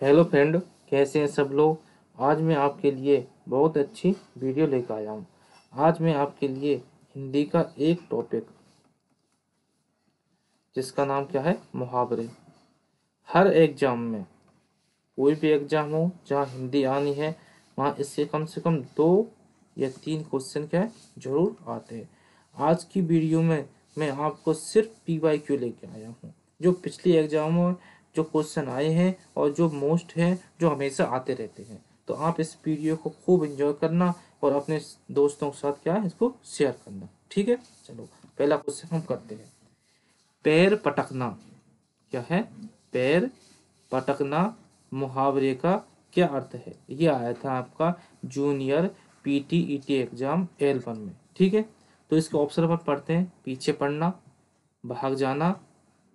Hello friend, कैसे हैं सब लोग। आज मैं आपके लिए बहुत अच्छी वीडियो लेकर आया हूँ। आज मैं आपके लिए हिंदी का एक टॉपिक जिसका नाम क्या है, मुहावरे। हर एग्जाम में, कोई भी एग्जाम हो जहाँ हिंदी आनी है, वहाँ इससे कम से कम 2 या 3 क्वेश्चन क्या है, जरूर आते हैं। आज की वीडियो में मैं आपको सिर्फ PYQ लेके आया हूँ, जो पिछली एग्जामों में जो क्वेश्चन आए हैं और जो मोस्ट हैं, जो हमेशा आते रहते हैं। तो आप इस वीडियो को खूब एंजॉय करना और अपने दोस्तों के साथ क्या है, इसको शेयर करना। ठीक है, चलो पहला क्वेश्चन हम करते हैं। पैर पटकना क्या है? पैर पटकना मुहावरे का क्या अर्थ है? ये आया था आपका जूनियर PTET एग्जाम L1 में। ठीक है, तो इसके ऑप्शन पर पढ़ते हैं। पीछे पड़ना, भाग जाना,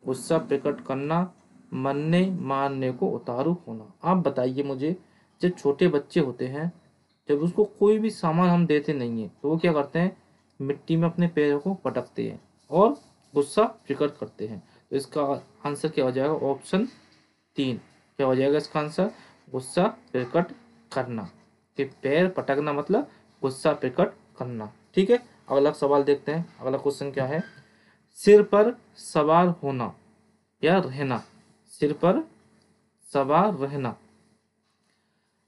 गुस्सा प्रकट करना, मरने मारने को उतारू होना। आप बताइए मुझे, जब छोटे बच्चे होते हैं, जब उसको कोई भी सामान हम देते नहीं है, तो वो क्या करते हैं, मिट्टी में अपने पैरों को पटकते हैं और गुस्सा प्रकट करते हैं। तो इसका आंसर क्या हो जाएगा? ऑप्शन 3। क्या हो जाएगा इसका आंसर? गुस्सा प्रकट करना। कि पैर पटकना मतलब गुस्सा प्रकट करना। ठीक है, अगला सवाल देखते हैं। अगला क्वेश्चन क्या है? सिर पर सवार होना या रहना। सिर पर सवार रहना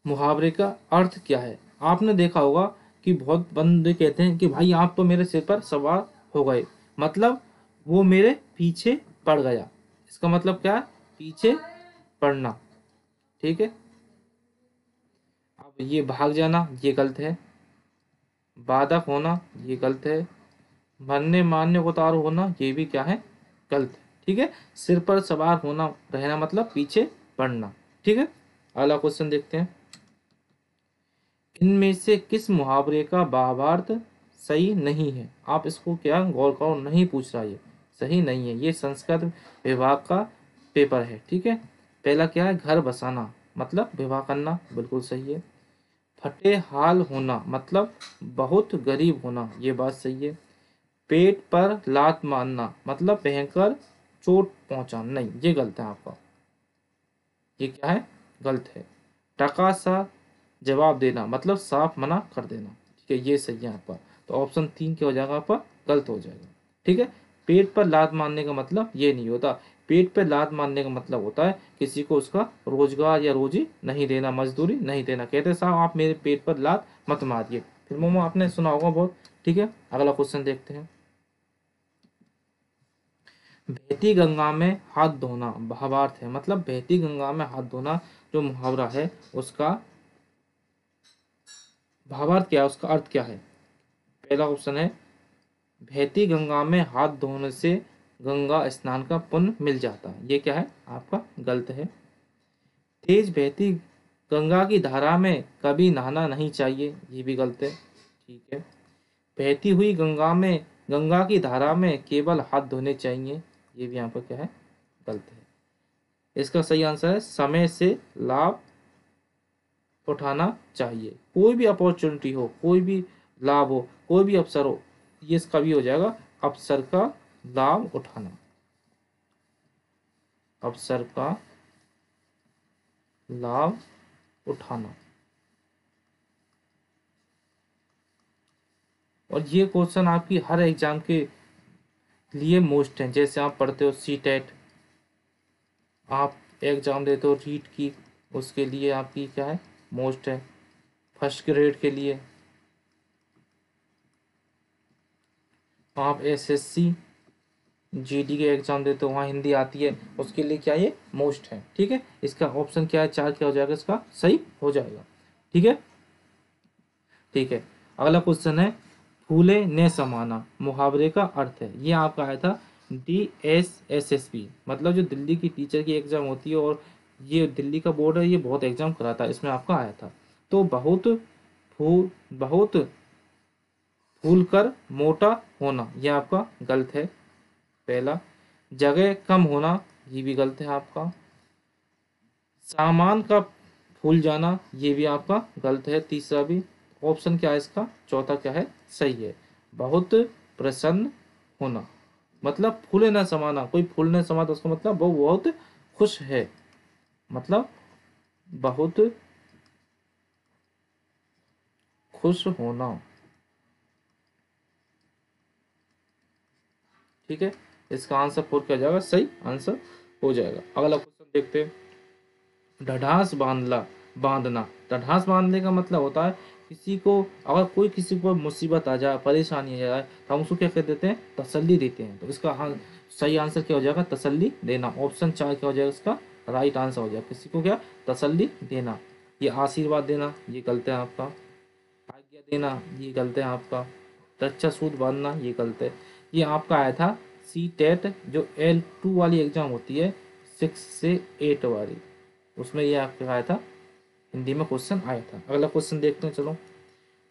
मुहावरे का अर्थ क्या है? आपने देखा होगा कि बहुत बंदे कहते हैं कि भाई आप तो मेरे सिर पर सवार हो गए, मतलब वो मेरे पीछे पड़ गया। इसका मतलब क्या है? पीछे पड़ना। ठीक है, अब ये भाग जाना ये गलत है, बाधक होना ये गलत है, मरने मारने को उतारू होना ये भी क्या है, गलत है। ठीक है, सिर पर सवार होना रहना मतलब पीछे पड़ना। ठीक है, अगला क्वेश्चन देखते हैं। इनमें से किस मुहावरे का भावार्थ सही नहीं है? आप इसको क्या गौर करो, नहीं पूछ रहा, ये सही नहीं है। ये संस्कृत विभाग का पेपर है। ठीक है, पहला क्या है, घर बसाना मतलब विवाह करना, बिल्कुल सही है। फटे हाल होना मतलब बहुत गरीब होना, ये बात सही है। पेट पर लात मारना मतलब भयंकर चोट पहुंचाना, नहीं ये गलत है आपका। ये क्या है, गलत है। टका सा जवाब देना मतलब साफ मना कर देना। ठीक है, ये सही है आपका। तो ऑप्शन 3 क्या हो जाएगा आपका? गलत हो जाएगा। ठीक है, पेट पर लात मारने का मतलब ये नहीं होता। पेट पर लात मारने का मतलब होता है किसी को उसका रोजगार या रोजी नहीं देना, मजदूरी नहीं देना। कहते हैं साहब आप मेरे पेट पर लात मत मारिए, फिर मोमो आपने सुना होगा बहुत। ठीक है, अगला क्वेश्चन देखते हैं। बहती गंगा में हाथ धोना भावार्थ है, मतलब बहती गंगा में हाथ धोना जो मुहावरा है, उसका भावार्थ क्या है, उसका अर्थ क्या है? पहला ऑप्शन है, बहती गंगा में हाथ धोने से गंगा स्नान का पुण्य मिल जाता है। ये क्या है आपका? गलत है। तेज बहती गंगा की धारा में कभी नहाना नहीं चाहिए, ये भी गलत है। ठीक है, बहती हुई गंगा में, गंगा की धारा में केवल हाथ धोने चाहिए, ये भी यहाँ पर क्या है, गलत है। इसका सही आंसर है, समय से लाभ उठाना चाहिए। कोई भी अपॉर्चुनिटी हो, कोई भी लाभ हो, कोई भी अवसर हो, ये इसका भी हो जाएगा, अवसर का लाभ उठाना। अवसर का लाभ उठाना। और ये क्वेश्चन आपकी हर एग्जाम के लिए मोस्ट है। जैसे आप पढ़ते हो CTET, आप एग्जाम देते हो रीट की, उसके लिए आपकी क्या है, मोस्ट है। फर्स्ट ग्रेड के लिए आप SSC GD के एग्जाम देते हो, वहाँ हिंदी आती है, उसके लिए क्या ये मोस्ट है। ठीक है, इसका ऑप्शन क्या है, 4 क्या हो जाएगा, इसका सही हो जाएगा। ठीक है, ठीक है, अगला क्वेश्चन है, फूले ने समाना मुहावरे का अर्थ है। ये आपका आया था DSSSB, मतलब जो दिल्ली की टीचर की एग्जाम होती है, और ये दिल्ली का बोर्ड है, ये बहुत एग्जाम कराता है, इसमें आपका आया था। तो बहुत फूल कर मोटा होना, ये आपका गलत है पहला। जगह कम होना, ये भी गलत है आपका। सामान का फूल जाना, ये भी आपका गलत है तीसरा भी। ऑप्शन क्या है इसका, चौथा क्या है, सही है। बहुत प्रसन्न होना मतलब फूले न समाना, कोई फूल न समा तो उसका मतलब वो बहुत खुश है, मतलब बहुत खुश होना। ठीक है, इसका आंसर 4 क्या हो जाएगा, सही आंसर हो जाएगा। अगला क्वेश्चन देखते हैं। ढढ़ास बांधना। ढढ़ास बांधने का मतलब होता है किसी को, अगर कोई किसी को मुसीबत आ जाए, परेशानी आ जाए, तो हम उसको क्या कर देते हैं, तसल्ली देते हैं। तो इसका सही आंसर क्या हो जाएगा, तसल्ली देना। ऑप्शन 4 क्या हो जाएगा इसका राइट आंसर हो जाएगा। किसी को क्या तसल्ली देना। ये आशीर्वाद देना, ये गलत है आपका। आज्ञा देना, ये गलत है आपका। रक्षा सूद बांधना, ये गलत है। ये आपका आया था सी टेट जो L2 वाली एग्जाम होती है 6 से 8 वाली, उसमें ये आपका आया था, हिंदी में क्वेश्चन आया था। अगला क्वेश्चन देखते हैं, चलो।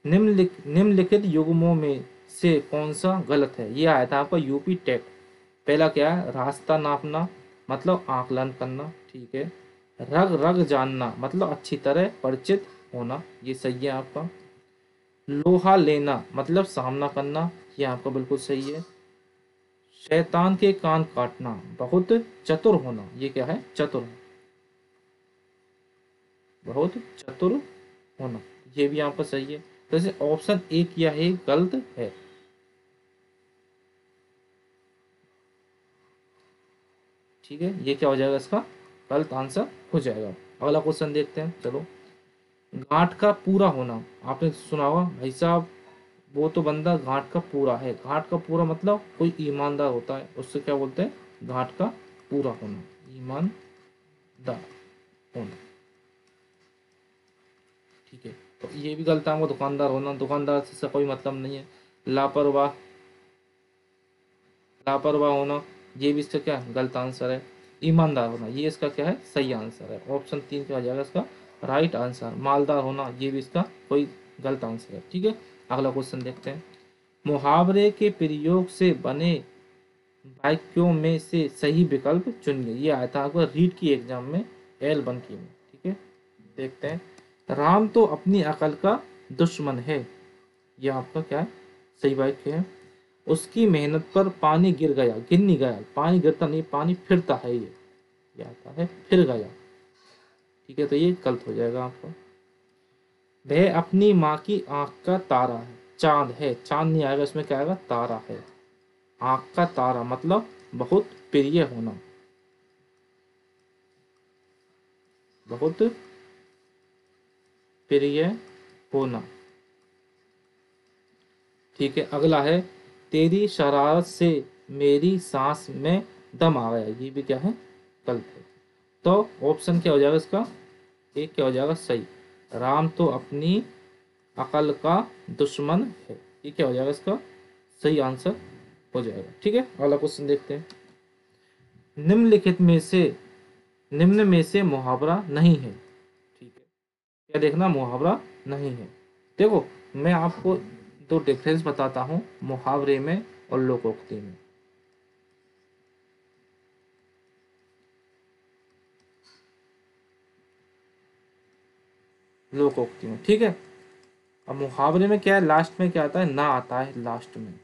निम्नलिखित युग्मों में से कौन सा गलत है। ये आया था आपका यूपी टेट। पहला क्या है, रास्ता नापना मतलब आकलन करना, ठीक है। रग रग जानना मतलब अच्छी तरह परिचित होना, ये सही है आपका। लोहा लेना मतलब सामना करना, ये आपका बिल्कुल सही है। शैतान के कान काटना बहुत चतुर होना, ये क्या है, चतुर, बहुत चतुर होना, ये भी आपका सही है। तो जैसे ऑप्शन ए किया है गलत है। ठीक है, ये क्या हो जाएगा, इसका गलत आंसर हो जाएगा। अगला क्वेश्चन देखते हैं, चलो। गांठ का पूरा होना, आपने सुना होगा भाई साहब, वो तो बंदा घाट का पूरा है। घाट का पूरा मतलब कोई ईमानदार होता है, उससे क्या बोलते हैं, घाट का पूरा होना, ईमानदार होना। ठीक है, तो ये भी गलत है आपको, दुकानदार होना, दुकानदार से इसका कोई मतलब नहीं है। लापरवाह, लापरवाह होना, ये भी इसका क्या गलत आंसर है। ईमानदार होना, ये इसका क्या है, सही आंसर है। ऑप्शन 3 क्या हो जाएगा इसका राइट आंसर। मालदार होना, ये भी इसका कोई गलत आंसर है। ठीक है, अगला क्वेश्चन देखते हैं। मुहावरे के प्रयोग से बने वाक्यों में से सही विकल्प चुनिए। ये आया था आपको रीड की एग्जाम में L1 की में। ठीक है, देखते हैं। राम तो अपनी अकल का दुश्मन है, ये आपका क्या है, सही वाक्य है। उसकी मेहनत पर पानी गिर गया, गिर नहीं गया, पानी गिरता नहीं, पानी फिरता है, ये आता है फिर गया। ठीक है, तो ये गलत हो जाएगा आपका। वह अपनी माँ की आंख का तारा है, चांद है, चांद नहीं आएगा, इसमें क्या आएगा, तारा है। आंख का तारा मतलब बहुत प्रिय होना, बहुत प्रिय होना। ठीक है, अगला है। तेरी शरारत से मेरी सांस में दम आ गया, ये भी क्या है, गलत है। तो ऑप्शन क्या हो जाएगा इसका, एक क्या हो जाएगा सही। राम तो अपनी अकल का दुश्मन है, ये क्या हो जाएगा इसका सही आंसर हो जाएगा। ठीक है, अगला क्वेश्चन देखते हैं। निम्नलिखित में से निम्न में से मुहावरा नहीं है। ठीक है, क्या देखना, मुहावरा नहीं है। देखो, मैं आपको दो डिफरेंस बताता हूं मुहावरे में और लोकोक्ति में। लोकोक्ति में, ठीक है। अब मुहावरे में क्या है, लास्ट में क्या आता है, ना आता है लास्ट में।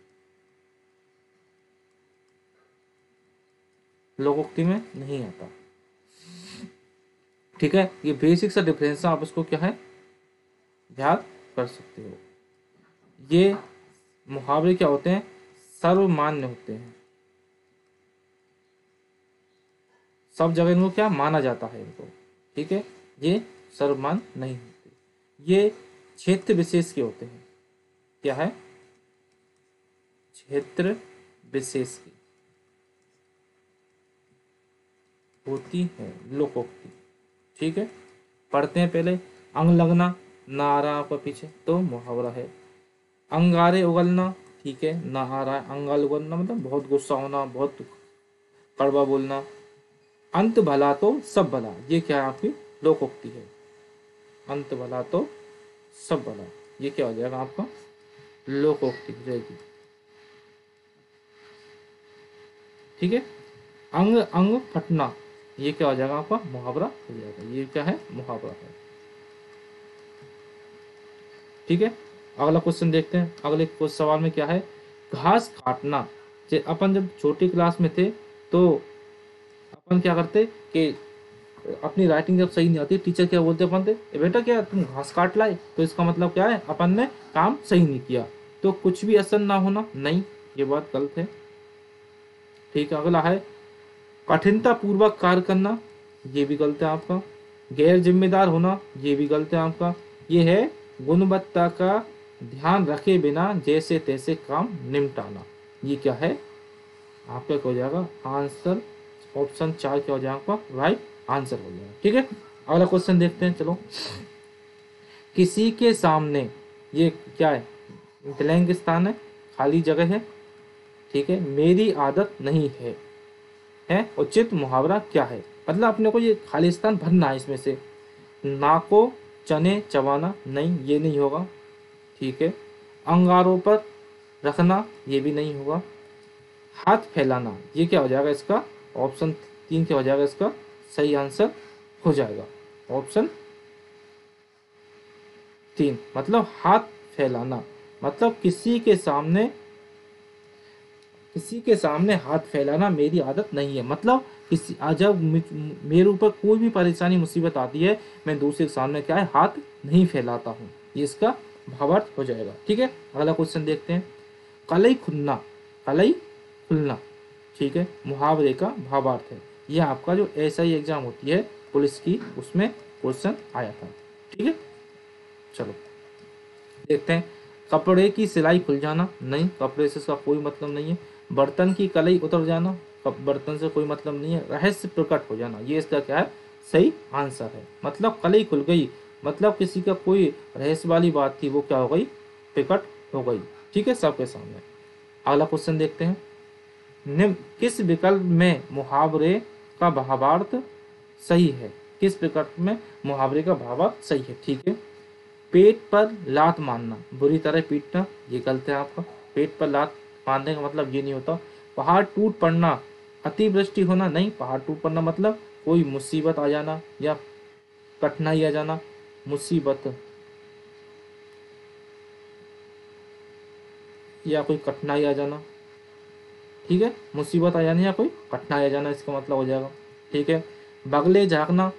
लोकोक्ति में नहीं आता। ठीक है, ये बेसिक सा डिफरेंस है, आप इसको क्या है याद कर सकते हो। ये मुहावरे क्या होते हैं, सर्वमान्य होते हैं, सब जगह इनको क्या माना जाता है इनको। ठीक है, ये सर्वमान्य नहीं होते, ये क्षेत्र विशेष के होते हैं। क्या है, क्षेत्र विशेष की होती है लोकोक्ति। ठीक है, पढ़ते हैं पहले। अंग लगना, ना आ रहा आपका पीछे, तो मुहावरा है। अंगारे उगलना, ठीक है, ना आ रहा है। अंगाल उगलना मतलब बहुत गुस्सा होना, बहुत कड़वा बोलना। अंत भला तो सब भला, ये क्या है आपकी लोकोक्ति है। अंत भला तो सब भला, ये क्या हो जाएगा आपका लोकोक्ति हो जाएगी। ठीक है, अंग अंग फटना, ये क्या हो जाएगा आपका मुहावरा हो जाएगा। ये क्या है, मुहावरा है। ठीक है, अगला क्वेश्चन देखते हैं। अगले सवाल में क्या है, घास काटना। अपन जब छोटी क्लास में थे तो अपन क्या करते कि अपनी राइटिंग जब सही नहीं आती टीचर क्या बोलते अपन थे, "ए बेटा क्या तुम घास काट लाए?" तो इसका मतलब क्या है, अपन ने काम सही नहीं किया। तो कुछ भी असर ना होना, नहीं, ये बात गलत है। ठीक है, अगला है कठिनता पूर्वक कार्य करना, ये भी गलत है आपका। गैर जिम्मेदार होना, ये भी गलत है आपका। ये है गुणवत्ता का ध्यान रखे बिना जैसे तैसे काम निपटाना, ये क्या है आपका, क्या हो जाएगा आंसर, ऑप्शन 4 क्या हो जाएगा आपका राइट आंसर हो जाएगा। ठीक है, अगला क्वेश्चन देखते हैं, चलो। किसी के सामने, ये क्या है, ब्लैंक स्थान है, खाली जगह है। ठीक है, मेरी आदत नहीं है उचित मुहावरा क्या है, मतलब अपने को ये खाली स्थान भरना है इसमें से। नाको चने चबाना, नहीं ये नहीं होगा। ठीक है, अंगारों पर रखना, ये भी नहीं होगा। हाथ फैलाना, ये क्या हो जाएगा इसका, ऑप्शन 3 क्या हो जाएगा इसका सही आंसर हो जाएगा, ऑप्शन 3। मतलब हाथ फैलाना मतलब किसी के सामने हाथ फैलाना मेरी आदत नहीं है, मतलब किसी जब मेरे ऊपर कोई भी परेशानी मुसीबत आती है, मैं दूसरे के सामने क्या है हाथ नहीं फैलाता हूँ, ये इसका भावार्थ हो जाएगा। ठीक है, अगला क्वेश्चन देखते हैं। कलई खुलना, कलई खुलना, ठीक है, मुहावरे का भावार्थ है। यह आपका जो SI एग्जाम होती है पुलिस की, उसमें क्वेश्चन आया था। ठीक है, चलो देखते हैं। कपड़े की सिलाई खुल जाना, नहीं, कपड़े से इसका कोई मतलब नहीं है। बर्तन की कलई उतर जाना, बर्तन से कोई मतलब नहीं है। रहस्य प्रकट हो जाना, ये इसका क्या है सही आंसर है। मतलब कलई खुल गई, मतलब किसी का कोई रहस्य वाली बात थी, वो क्या हो गई प्रकट हो गई। ठीक है, सबके सामने। अगला क्वेश्चन देखते हैं। निम्न किस विकल्प में मुहावरे का भावार्थ सही है, किस विकल्प में मुहावरे का भावार्थ सही है। ठीक है, पेट पर लात मारना, बुरी तरह पीटना, ये गलत है आपका। पेट पर लात मारने का मतलब ये नहीं होता। पहाड़ टूट पड़ना, अतिवृष्टि होना, नहीं, पहाड़ टूट पड़ना मतलब कोई मुसीबत आ जाना या कठिनाई आ जाना, मुसीबत या कोई कठिनाई आ जाना। ठीक है, मुसीबत आ जाना या कोई कठिनाई आ जाना इसका मतलब हो जाएगा। ठीक है, बगले झाँकना,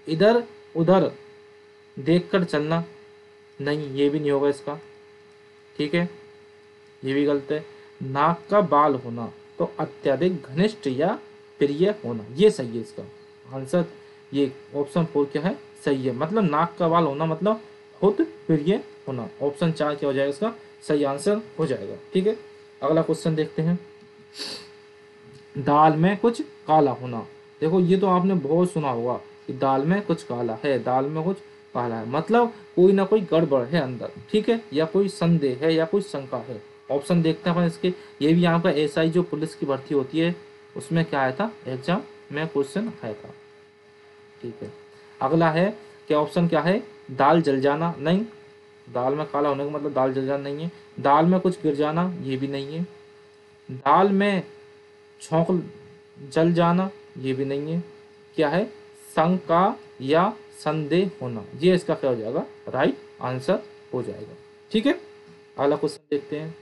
इधर उधर देखकर चलना, नहीं ये भी नहीं होगा इसका। ठीक है, ये भी गलत है। नाक का बाल होना, तो अत्यधिक घनिष्ठ या प्रिय होना, ये सही है इसका आंसर। ये ऑप्शन 4 क्या है सही है, मतलब नाक का बाल होना मतलब खुद प्रिय होना, ऑप्शन 4 क्या हो जाएगा इसका सही आंसर हो जाएगा। ठीक है, अगला क्वेश्चन देखते हैं। दाल में कुछ काला होना, देखो ये तो आपने बहुत सुना होगा कि दाल में कुछ काला है, दाल में कुछ काला है, मतलब कोई ना कोई गड़बड़ है अंदर। ठीक है, या कोई संदेह है या कोई शंका है। ऑप्शन देखते हैं अपन इसके। ये भी यहाँ का SI जो पुलिस की भर्ती होती है उसमें क्या आया था, एग्जाम में क्वेश्चन आया था। ठीक है, अगला है क्या, ऑप्शन क्या है, दाल जल जाना, नहीं, दाल में काला होने का मतलब दाल जल जाना नहीं है। दाल में कुछ गिर जाना, ये भी नहीं है। दाल में छौंक जल जाना, ये भी नहीं है। क्या है, शंका या संदेह होना, ये इसका क्या हो जाएगा राइट आंसर हो जाएगा। ठीक है, अगला क्वेश्चन देखते हैं।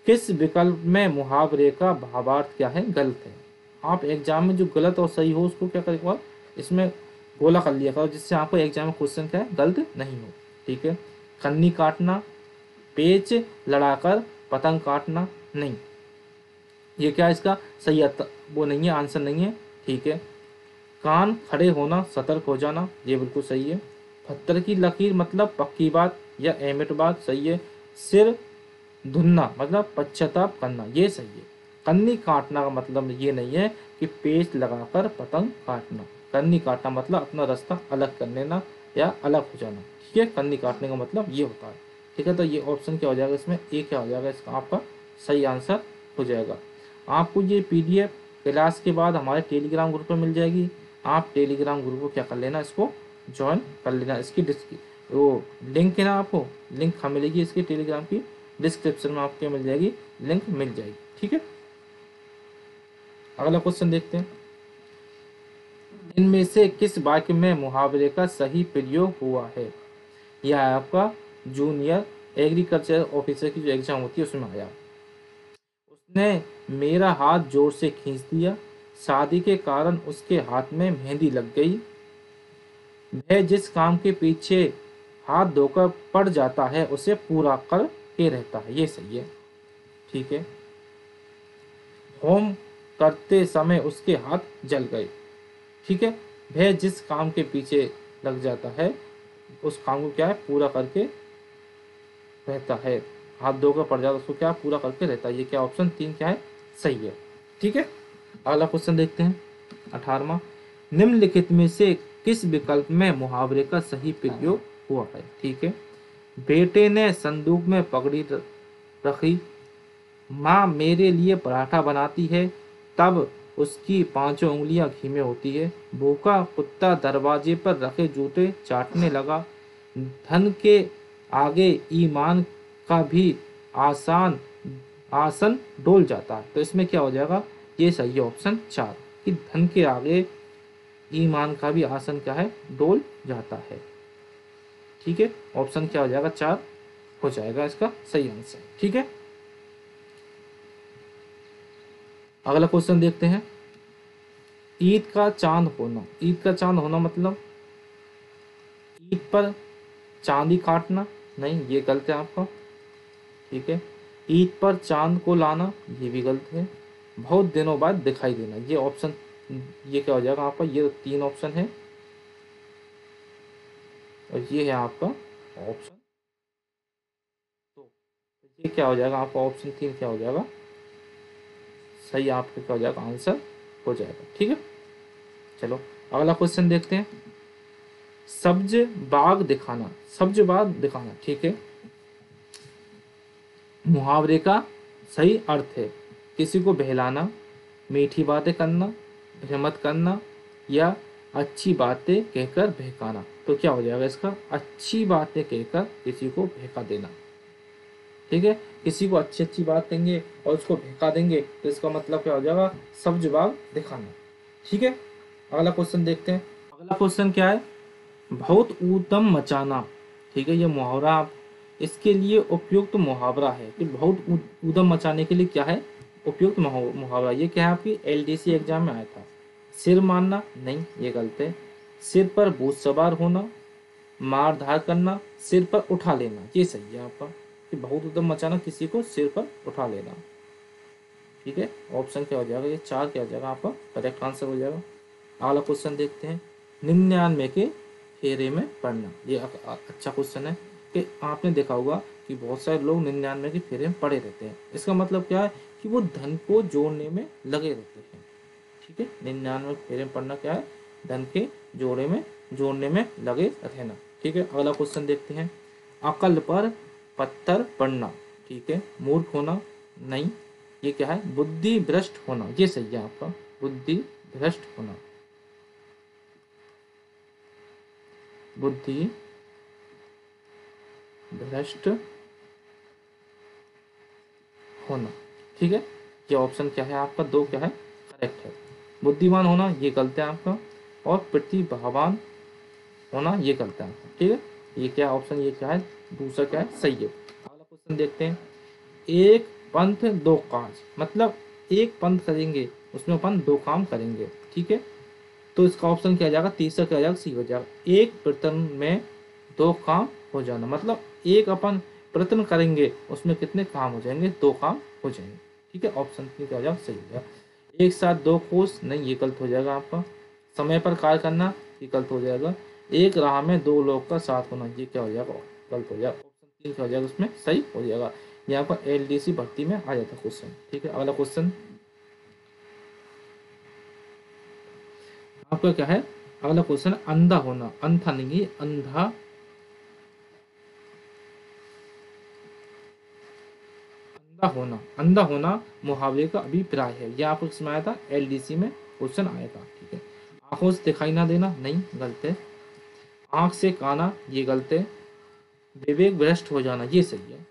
किस विकल्प में मुहावरे का भावार्थ क्या है गलत है। आप एग्जाम में जो गलत और सही हो उसको क्या करेगा, इसमें गोला कर लिया करो, जिससे आपको एग्जाम में क्वेश्चन क्या है गलत नहीं हो। ठीक है, कन्नी काटना, पेच लड़ाकर पतंग काटना, नहीं, ये क्या इसका सही वो नहीं है, आंसर नहीं है। ठीक है, कान खड़े होना, सतर्क हो जाना, ये बिल्कुल सही है। पत्थर की लकीर मतलब पक्की बात या अहमियत बात, सही है। सिर धुनना मतलब पश्चाताप करना, ये सही है। कन्नी काटना का मतलब ये नहीं है कि पेच लगाकर पतंग काटना। कन्नी काटना मतलब अपना रास्ता अलग कर लेना या अलग हो जाना। ठीक है, कन्नी काटने का मतलब ये होता है। ठीक है, तो ये ऑप्शन क्या हो जाएगा इसमें, ए क्या हो जाएगा इसका आपका सही आंसर हो जाएगा। आपको ये PDF क्लास के बाद हमारे टेलीग्राम ग्रुप पर मिल जाएगी। आप टेलीग्राम ग्रुप को क्या कर लेना, इसको ज्वाइन कर लेना। इसकी वो लिंक है ना, आपको लिंक कहाँ मिलेगी, इसकी टेलीग्राम की डिस्क्रिप्शन में आपको मिल जाएगी, लिंक मिल जाएगी। ठीक है, अगला क्वेश्चन देखते हैं। इनमें से किस वाक्य में मुहावरे का सही प्रयोग हुआ है। यह है आपका जूनियर एग्रीकल्चर ऑफिसर की जो एग्जाम होती है उसमें आया। उसने मेरा हाथ जोर से खींच दिया, शादी के कारण उसके हाथ में मेहंदी लग गई। वह जिस काम के पीछे हाथ धोकर पड़ जाता है उसे पूरा कर के रहता है। ये सही है। ठीक है। होम करते समय उसके हाथ जल गए। ठीक है। वह जिस काम के पीछे लग जाता है उस काम को क्या है, पूरा करके रहता है। हाथ धोकर पड़ जाता है उसको क्या, पूरा करके रहता है। ये क्या ऑप्शन 3 क्या है, सही है। ठीक है। अगला क्वेश्चन देखते हैं 18वां। निम्नलिखित में से किस विकल्प में मुहावरे का सही प्रयोग हुआ है। ठीक है। बेटे ने संदूक में पगड़ी रखी, माँ मेरे लिए पराठा बनाती है, तब उसकी पांचों उंगलियां घी में होती है। भूखा कुत्ता दरवाजे पर रखे जूते चाटने लगा। धन के आगे ईमान का भी आसान आसन डोल जाता है। तो इसमें क्या हो जाएगा, ये सही है ऑप्शन 4 कि धन के आगे ईमान का भी आसन क्या है, डोल जाता है। ठीक है। ऑप्शन क्या हो जाएगा, 4 हो जाएगा इसका सही आंसर। ठीक है। अगला क्वेश्चन देखते हैं। ईद का चांद होना। ईद का चांद होना मतलब ईद पर चांदी काटना, नहीं ये गलत है आपका। ठीक है। ईद पर चांद को लाना, ये भी गलत है। बहुत दिनों बाद दिखाई देना, ये ऑप्शन, ये क्या हो जाएगा आपका, ये 3 ऑप्शन है और ये है आपका ऑप्शन 2। तो ये क्या हो जाएगा आपका ऑप्शन 3 क्या हो जाएगा, सही आपका क्या हो जाएगा, आंसर हो जाएगा। ठीक है। चलो अगला क्वेश्चन देखते हैं। सब्ज बाग दिखाना। सब्ज बाग दिखाना। ठीक है। मुहावरे का सही अर्थ है किसी को बहलाना, मीठी बातें करना, भ्रमित करना या अच्छी बातें कहकर बहकाना। तो क्या हो जाएगा इसका, अच्छी बातें कहकर किसी को बहका देना। ठीक है। किसी को अच्छी अच्छी बात कहेंगे और उसको बहका देंगे तो इसका मतलब क्या हो जाएगा, सब्ज बाग दिखाना। ठीक है। अगला क्वेश्चन देखते हैं। अगला क्वेश्चन क्या है, बहुत ऊधम मचाना। ठीक है। ये मुहावरा आप इसके लिए उपयुक्त मुहावरा है कि बहुत ऊधम मचाने के लिए क्या है, उपयुक्त मुहावरा। ये क्या है, आपकी एलडीसी एग्जाम में आया था। सिर मारना, नहीं ये गलत है। सिर पर भूत सवार होना, मार धार करना, सिर पर उठा लेना, ये सही है आपका कि बहुत ऊधम मचाना, किसी को सिर पर उठा लेना। ठीक है। ऑप्शन क्या हो जाएगा, ये 4 क्या हो जाएगा आपका करेक्ट आंसर हो जाएगा। अगला क्वेश्चन देखते हैं। 99 के फेरे में पढ़ना। ये अच्छा क्वेश्चन है कि आपने देखा होगा कि बहुत सारे लोग 99 के फेरे में पड़े रहते हैं। इसका मतलब क्या है कि वो धन को जोड़ने में लगे रहते हैं। ठीक है। 99 के फेरे में पढ़ना क्या है, धन के जोड़ने में लगे रहना। ठीक है। अगला क्वेश्चन देखते हैं। अकल पर पत्थर पड़ना। ठीक है। मूर्ख होना, नहीं ये क्या है, बुद्धि भ्रष्ट होना, ये सही है आपका, बुद्धि भ्रष्ट होना, बुद्धि भ्रष्ट होना। ठीक है। ये ऑप्शन क्या है आपका, 2 क्या है करेक्ट है। बुद्धिमान होना ये गलत है आपका, और प्रतिभावान होना ये गलत है आपका। ठीक है। ये क्या ऑप्शन, ये क्या है, दूसरा क्या है सही है। अगला क्वेश्चन देखते हैं। एक पंथ 2 काज, मतलब एक पंथ करेंगे उसमें अपन 2 काम करेंगे। ठीक है। तो इसका ऑप्शन क्या आ जाएगा, तीसरा क्या आ जाएगा, सी हो जाएगा। एक प्रयत्न में 2 काम हो जाना, मतलब एक अपन प्रयत्न करेंगे उसमें कितने काम हो जाएंगे, 2 काम हो जाएंगे। ठीक है। ऑप्शन क्या हो जाएगा, सही हो जाएगा। एक साथ 2 कोस, नहीं ये गलत हो जाएगा आपका। समय पर कार्य करना, ये गलत हो जाएगा। एक राह में 2 लोग का साथ होना, ये क्या हो जाएगा, गलत हो जाएगा। ऑप्शन 3 क्या हो जाएगा, उसमें सही हो जाएगा। यहाँ पर एलडीसी भर्ती में आ जाता क्वेश्चन। ठीक है। अगला क्वेश्चन आपका क्या है, अगला क्वेश्चन अंधा होना, अंधा नहीं अंधा, अंधा होना, अंधा होना मुहावरे का अभिप्राय है। यह आपको किसमें आया था, एलडीसी में क्वेश्चन आया था। ठीक है। आंखों से दिखाई ना देना, नहीं गलत है। आंख से काना, ये गलत है। विवेक भ्रष्ट हो जाना, ये सही है।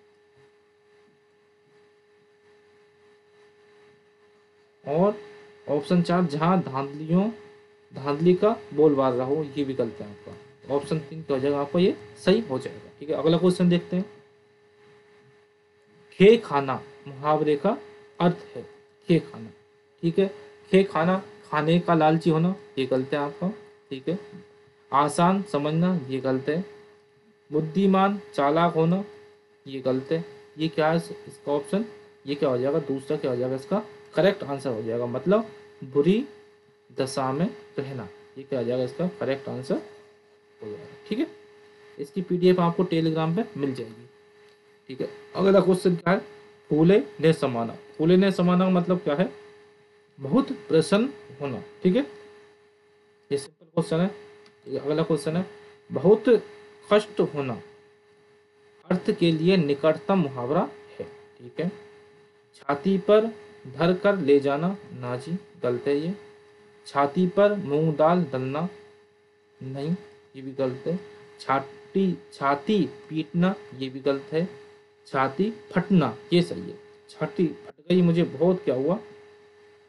और ऑप्शन 4 जहां धांधली का बोलबाला हो, ये भी गलत है आपका। ऑप्शन 3 क्या हो जाएगा आपको, ये सही हो जाएगा। ठीक है। अगला क्वेश्चन देखते हैं। खे खाना मुहावरे का अर्थ है, खे खाना। ठीक है। खे खाना खाने का लालची होना, ये गलत है आपका। ठीक है। आसान समझना, ये गलत है। बुद्धिमान चालाक होना, ये गलत है। ये क्या है इसका ऑप्शन, ये क्या हो जाएगा, दूसरा क्या हो जाएगा इसका करेक्ट आंसर हो जाएगा, मतलब बुरी दशा में रहना, ये क्या हो जाएगा इसका करेक्ट आंसर हो जाएगा। ठीक है। इसकी पीडीएफ आपको टेलीग्राम पे मिल जाएगी। ठीक है। अगला क्वेश्चन क्या है, फूले ने समाना। फूले ने समाना का मतलब क्या है, बहुत प्रसन्न होना। ठीक है, ये सिंपल क्वेश्चन है। अगला क्वेश्चन है, बहुत कष्ट होना अर्थ के लिए निकटतम मुहावरा है। ठीक है। छाती पर धर कर ले जाना, ना जी गलत है ये। छाती पर मूंग दाल डलना, नहीं ये भी गलत है। छाती पीटना, ये भी गलत है। छाती फटना, ये सही है। छाती फट गई, मुझे बहुत क्या हुआ,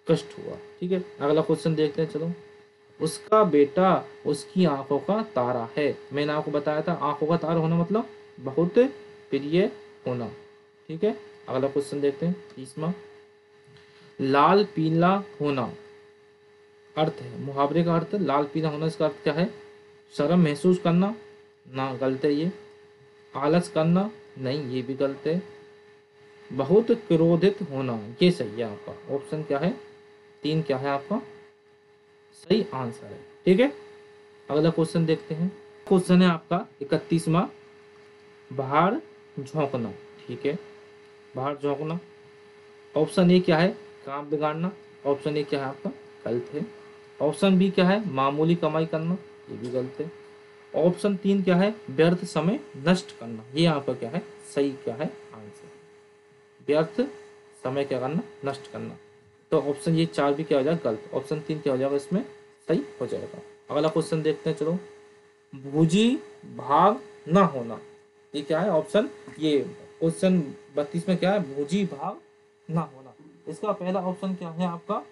कष्ट हुआ। ठीक है। अगला क्वेश्चन देखते हैं, चलो। उसका बेटा उसकी आंखों का तारा है। मैंने आपको बताया था आंखों का तारा होना मतलब बहुत प्रिय होना। ठीक है। अगला क्वेश्चन देखते हैं, 30वां। लाल पीला होना अर्थ है, मुहावरे का अर्थ लाल पीला होना, इसका अर्थ क्या है, शर्म महसूस करना, ना गलत है ये। आलस करना, नहीं ये भी गलत है। बहुत क्रोधित होना, ये सही है आपका ऑप्शन क्या है, 3 क्या है आपका सही आंसर है। ठीक है। अगला क्वेश्चन देखते हैं, क्वेश्चन है आपका 31वां। बाहर झोंकना। ठीक है। बाहर झोंकना, ऑप्शन ए क्या है, काम बिगाड़ना। ऑप्शन ए क्या है आपका गलत है। ऑप्शन बी क्या है, मामूली कमाई करना, ये भी गलत है। ऑप्शन 3 क्या है, व्यर्थ समय नष्ट करना, ये यहाँ पर क्या है सही क्या है आंसर, व्यर्थ समय क्या करना, नष्ट करना। तो ऑप्शन ये 4 भी क्या हो जाएगा गलत, ऑप्शन 3 क्या हो जाएगा इसमें सही हो जाएगा। अगला क्वेश्चन देखते हैं, चलो। भूजी भाग ना होना, ये क्या है ऑप्शन, ये क्वेश्चन 32 में क्या है, भूजी भाग ना होना। इसका पहला ऑप्शन क्या है आपका,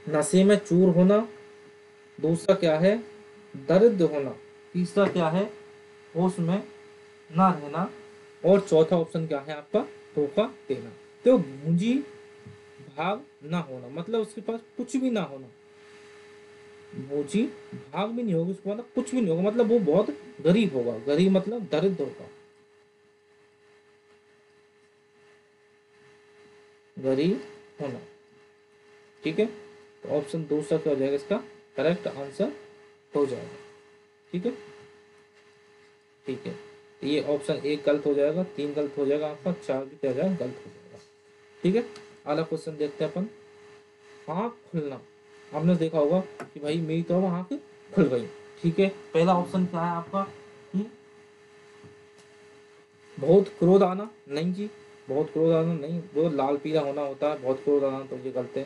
नशे में चूर होना। दूसरा क्या है, दर्द होना। तीसरा क्या है, होश में ना रहना। और चौथा ऑप्शन क्या है आपका, धोखा देना। तो भूजी भाग ना होना मतलब उसके पास कुछ भी ना होना, भूजी भाग भी नहीं होगी उसको, मतलब कुछ भी नहीं होगा, मतलब वो बहुत गरीब होगा। गरीब मतलब दरिद्र होगा, गरीब होना। ठीक है। तो ऑप्शन दूसरा क्या हो जाएगा इसका करेक्ट आंसर हो जाएगा। ठीक है। ठीक है। तो ये ऑप्शन 1 गलत हो जाएगा, 3 गलत हो जाएगा आपका, 4 भी क्या हो जाएगा गलत हो जाएगा। ठीक है। अगला क्वेश्चन देखते हैं अपन, आँख खुलना। आपने देखा होगा कि भाई मेरी तो आँख खुल गई। ठीक है। पहला ऑप्शन क्या है आपका कि बहुत क्रोध आना, नहीं जी बहुत क्रोध आना नहीं, वो लाल पीला होना होता है, बहुत क्रोध आना तो ये गलत है।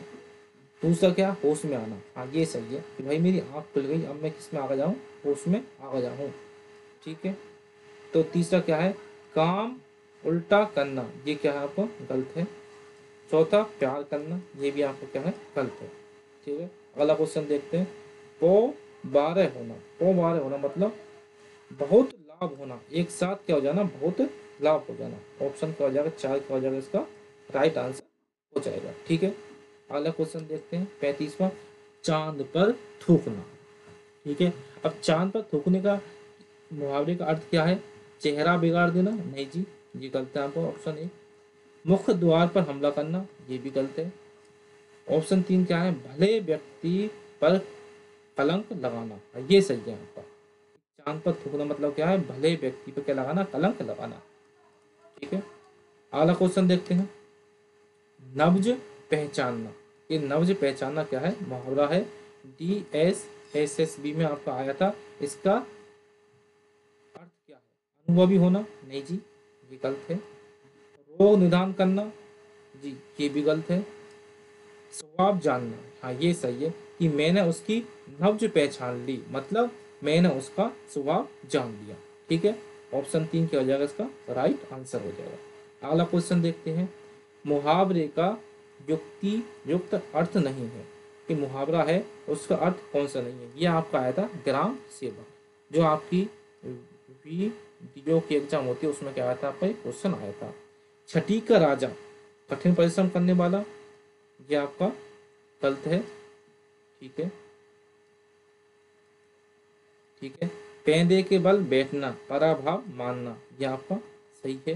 दूसरा क्या, होश में आना, हाँ ये सही है कि भाई मेरी आँख खुल गई, अब मैं किस में आ जाऊँ, होश में आ जाऊँ। ठीक है। तो तीसरा क्या है, काम उल्टा करना, ये क्या है आपका गलत है। चौथा प्यार करना, ये भी आपको क्या है गलत है। ठीक है। अगला क्वेश्चन देखते हैं, पो 12 होना। पो 12 होना मतलब बहुत लाभ होना, एक साथ क्या हो जाना, बहुत लाभ हो जाना। ऑप्शन क्या हो जाएगा 4 क्या हो जाएगा इसका राइट आंसर हो जाएगा। ठीक है। अगला क्वेश्चन देखते हैं 35वां, चांद पर थूकना। ठीक है। अब चांद पर थूकने का मुहावरे का अर्थ क्या है, चेहरा बिगाड़ देना, नहीं जी ये गलत है आपको ऑप्शन ए। मुख्य द्वार पर हमला करना, ये भी गलत है। ऑप्शन 3 क्या है, भले व्यक्ति पर कलंक लगाना, ये सही है आपका। चांद पर थूकना मतलब क्या है, भले व्यक्ति पर क्या लगाना, कलंक लगाना। ठीक है। अगला क्वेश्चन देखते हैं, नब्ज पहचानना। ये नब्ज पहचानना क्या है, मुहावरा है, DSSSB में आपका आया था। इसका अर्थ क्या है, अनुभवी होना, नहीं जी ये गलत है। रोग निदान करना, जी ये भी गलत है। स्वभाव जानना, हाँ ये सही है कि मैंने उसकी नब्ज पहचान ली, मतलब मैंने उसका स्वभाव जान लिया। ठीक है। ऑप्शन 3 क्या हो जाएगा इसका राइट आंसर हो जाएगा। अगला क्वेश्चन देखते हैं, मुहावरे का युक्ति युक्त अर्थ नहीं है, कि मुहावरा है उसका अर्थ कौन सा नहीं है, ये आपका आया था ग्राम सेवक, जो आपकी वीडियो की एग्जाम होती है उसमें क्या आया था आपका क्वेश्चन आया था। छठी का राजा, कठिन परिश्रम करने वाला, ये आपका गलत है। ठीक है, ठीक है। पेंदे के बल बैठना, पराभाव मानना, ये आपका सही है।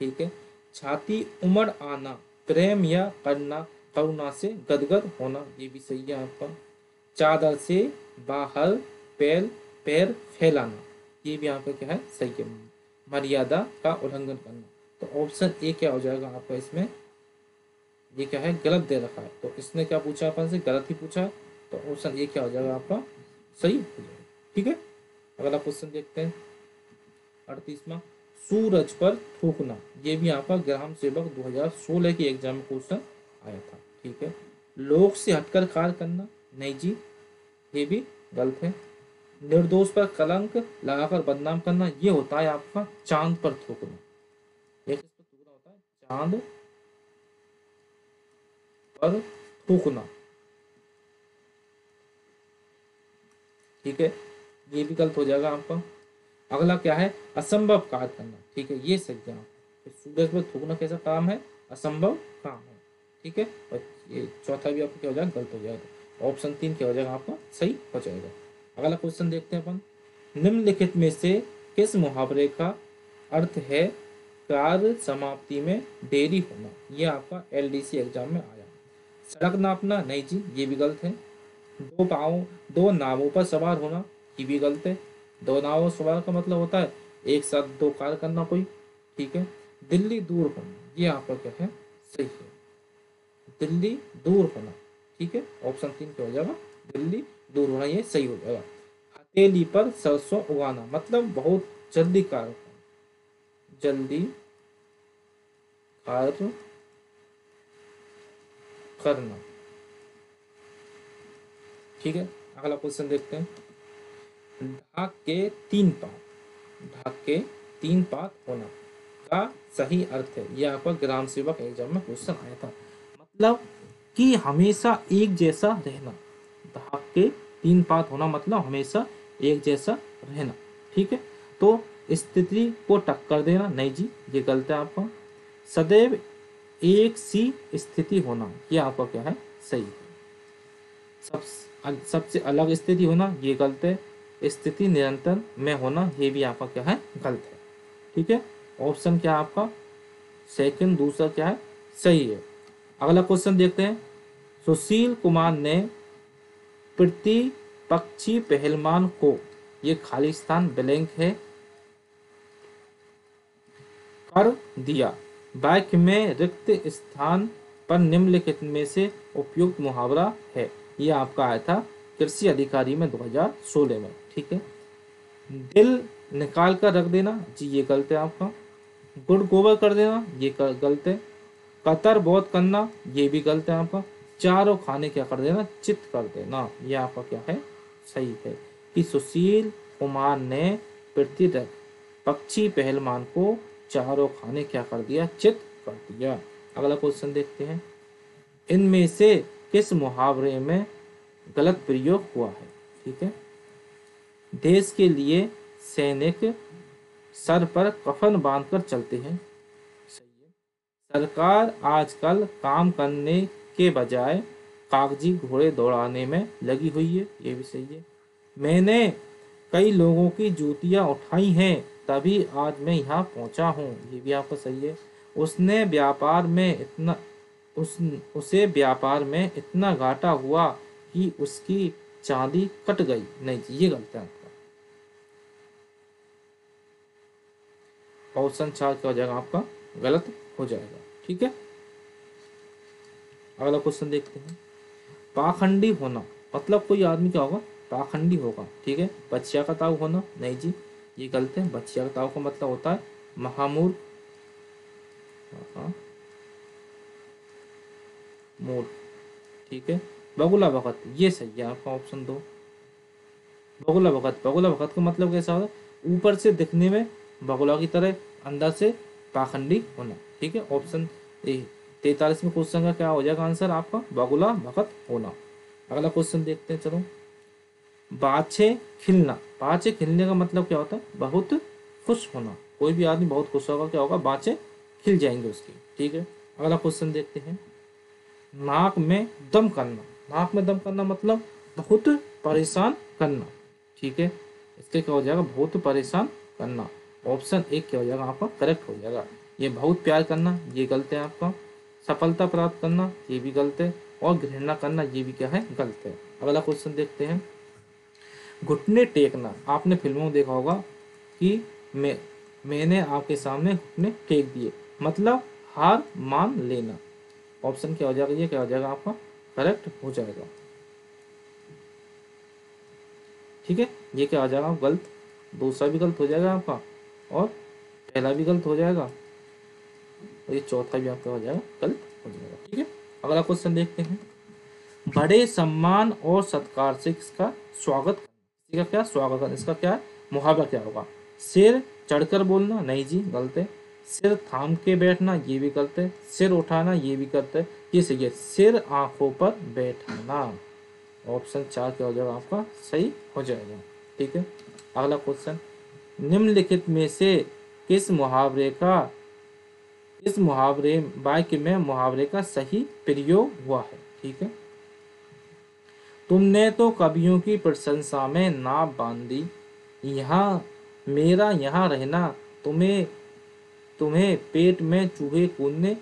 ठीक है। छाती उमड़ आना, प्रेम या करना करुणा से गदगद होना, ये भी सही है आपका। चादर से बाहर पैर पैर फैलाना, ये भी आपका क्या है, सही है। मर्यादा का उल्लंघन करना, तो ऑप्शन ए क्या हो जाएगा आपका इसमें, ये क्या है, गलत दे रखा है, तो इसने क्या पूछा अपन से, गलत ही पूछा है, तो ऑप्शन ए क्या हो जाएगा आपका, सही हो जाएगा। ठीक है, अगला क्वेश्चन देखते हैं 38वां। सूरज पर थूकना, ये भी आपका ग्राम सेवक 2016 के एग्जाम में क्वेश्चन आया था। ठीक है। लोग से हटकर कार्य करना, नहीं जी, ये भी गलत है। निर्दोष पर कलंक लगाकर बदनाम करना, ये होता है आपका चांद पर थूकना। ये किस पर थूकना होता है, चांद पर थूकना। ठीक है, ये भी गलत हो जाएगा आपका। अगला क्या है, असंभव कार्य करना। ठीक है, ये सही है। तो सूरज पर थूकना कैसा काम है, असंभव काम है। ठीक है, और ये चौथा भी आपका क्या हो जाएगा, गलत हो जाएगा। ऑप्शन 3 क्या हो जाएगा आपका, सही हो जाएगा। अगला क्वेश्चन देखते हैं अपन। निम्नलिखित में से किस मुहावरे का अर्थ है कार्य समाप्ति में देरी होना, ये आपका एलडीसी एग्जाम में आया। सड़क नापना, नहीं जी, ये भी गलत है। दो नावों पर सवार होना, ये भी गलत है। दो नावों सवार का मतलब होता है एक साथ दो कार्य करना कोई। ठीक है। दिल्ली दूर होना, ये आपका क्या है, सही है। दिल्ली दूर होना। ठीक है, ऑप्शन 3 क्या हो जाएगा, दिल्ली दूर होना, ये सही हो जाएगा। हथेली पर सरसों उगाना, मतलब बहुत जल्दी कार्य करना, जल्दी कार्य करना। ठीक है, अगला क्वेश्चन देखते हैं। ढाक के 3 पात, ढाक के 3 पात होना का सही अर्थ है, यह आपका ग्राम सेवक एग्जाम में क्वेश्चन आया था। मतलब कि हमेशा एक जैसा रहना, ढाक के 3 पात होना मतलब हमेशा एक जैसा रहना। ठीक है, तो स्थिति को टक्कर देना, नहीं जी, ये गलत है आपका। सदैव एक सी स्थिति होना, यह आपका क्या है, सही है। सबसे अलग स्थिति होना, ये गलत है। स्थिति निरंतर में होना, ये भी आपका क्या है, गलत है। ठीक है, ऑप्शन क्या है आपका, सेकंड दूसरा क्या है, सही है। अगला क्वेश्चन देखते हैं। सुशील कुमार ने प्रतिपक्षी पहलवान को, ये खाली स्थान ब्लैंक है, कर दिया। वाक्य में रिक्त स्थान पर निम्नलिखित में से उपयुक्त मुहावरा है, यह आपका आया था कृषि अधिकारी में 2016 में। ठीक है। दिल निकाल कर रख देना, जी ये गलत है आपका। गुड़ गोबर कर देना, ये गलत है। कतर बहुत करना, ये भी गलत है आपका। चारों खाने क्या कर देना, चित कर देना, ये आपका क्या है, सही है। कि सुशील कुमार ने पक्षी पहलवान को चारों खाने क्या कर दिया, चित कर दिया। अगला क्वेश्चन देखते हैं। इनमें से किस मुहावरे में गलत प्रयोग हुआ है। ठीक है। देश के लिए सैनिक सर पर कफन बांधकर चलते हैं, सही है। सरकार आजकल काम करने के बजाय कागजी घोड़े दौड़ाने में लगी हुई है, ये भी सही है। मैंने कई लोगों की जूतियां उठाई हैं, तभी आज मैं यहाँ पहुंचा हूँ, ये भी आपका सही है। उसे व्यापार में इतना घाटा हुआ कि उसकी चांदी कट गई, नहीं जी, ये गलत है आपका। ऑप्शन 4 क्या हो जाएगा आपका, गलत हो जाएगा। ठीक है, अगला क्वेश्चन देखते हैं। पाखंडी होना, मतलब कोई आदमी क्या होगा, पाखंडी होगा। ठीक है। बच्चिया का ताऊ होना, नहीं जी, ये गलत है। बच्चिया का ताऊ का मतलब होता है महामूर्ख, मूर्ख। ठीक है। बगुला भगत, ये सही है आपका ऑप्शन 2। बगुला भगत, बगुला भगत का मतलब कैसा होगा, ऊपर से दिखने में बगुला की तरह, अंदर से पाखंडी होना। ठीक है, ऑप्शन 43 क्वेश्चन का क्या हो जाएगा आंसर आपका, बगुला भगत होना। अगला क्वेश्चन देखते हैं, चलो। बाछे खिलना, बाछे खिलने का मतलब क्या होता है, बहुत खुश होना। कोई भी आदमी बहुत खुश होगा, क्या होगा, बाछे खिल जाएंगे उसकी। ठीक है। अगला क्वेश्चन देखते हैं। नाक में दम करना। नाक में दम करना मतलब बहुत परेशान करना। ठीक है, इसके क्या हो जाएगा, बहुत परेशान करना। ऑप्शन एक क्या हो जाएगा आपका करेक्ट हो जाएगा। ये बहुत प्यार करना ये गलत है आपका। सफलता प्राप्त करना ये भी गलत है। और घृणा करना ये भी क्या है, गलत है। अगला क्वेश्चन देखते हैं। घुटने टेकना। आपने फिल्मों में देखा होगा कि मैंने आपके सामने घुटने टेक दिए, मतलब हार मान लेना। ऑप्शन क्या हो जाएगा, ये क्या हो जाएगा आपका करेक्ट हो जाएगा। ठीक है, ये क्या हो जाएगा गलत, दूसरा भी गलत हो जाएगा आपका और पहला भी गलत हो जाएगा और ये चौथा भी आपका हो जाएगा गलत हो जाएगा। ठीक है, अगला क्वेश्चन देखते हैं। बड़े सम्मान और सत्कार से किसका स्वागत करना। किसी का क्या स्वागत करना, इसका क्या है मुहावरा क्या होगा। सिर चढ़कर बोलना, नहीं जी गलत है। सिर थाम के बैठना ये भी गलत है। सिर उठाना ये भी गलत है। ये सही है, सिर आंखों पर बैठाना। ऑप्शन 4 क्या हो जाएगा आपका सही हो जाएगा। ठीक है, अगला क्वेश्चन। निम्नलिखित में से किस मुहावरे वाक्य में मुहावरे का सही प्रयोग हुआ है। ठीक है, तुमने तो कवियों की प्रशंसा में नाव बांधी, यहाँ मेरा यहाँ रहना तुम्हें तुम्हें पेट में चूहे कूदने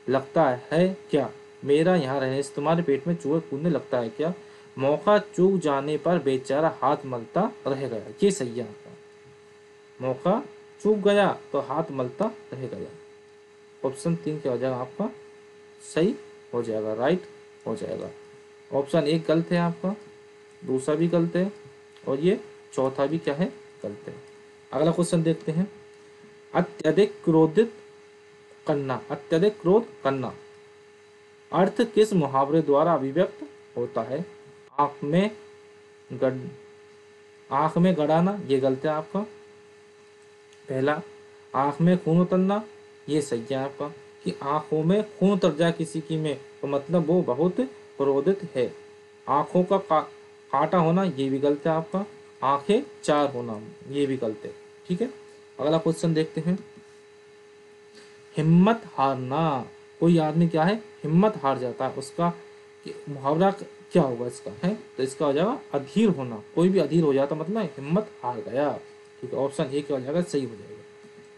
लगता है क्या। मेरा यहाँ रहने से तुम्हारे पेट में चूहे कूदने लगता है क्या। मौका चूक जाने पर बेचारा हाथ मलता रह गया, ये सही है आपका। मौका चूक गया तो हाथ मलता रह गया। ऑप्शन 3 क्या हो जाएगा आपका सही हो जाएगा, राइट हो जाएगा। ऑप्शन 1 गलत है आपका, दूसरा भी गलत है और ये चौथा भी क्या है गलत है। अगला क्वेश्चन देखते हैं। अत्यधिक क्रोधित करना। अत्यधिक क्रोध करना अर्थ किस मुहावरे द्वारा अभिव्यक्त होता है। आंख में गड़ाना ये गलत है आपका। पहला, आंख में खून उतरना ये सही है आपका, कि आंखों में खून उतर जाए किसी की में तो मतलब वो बहुत क्रोधित है। आंखों का काटा होना ये भी गलत है आपका। आंखें 4 होना ये भी गलत है। ठीक है, अगला क्वेश्चन देखते हैं। हिम्मत हारना। कोई आदमी क्या है हिम्मत हार जाता है, उसका मुहावरा क्या होगा इसका है, तो इसका हो जाएगा अधीर होना। कोई भी अधीर हो जाता मतलब हिम्मत हार गया। ठीक है, ऑप्शन 1 क्या हो जाएगा सही हो जाएगा।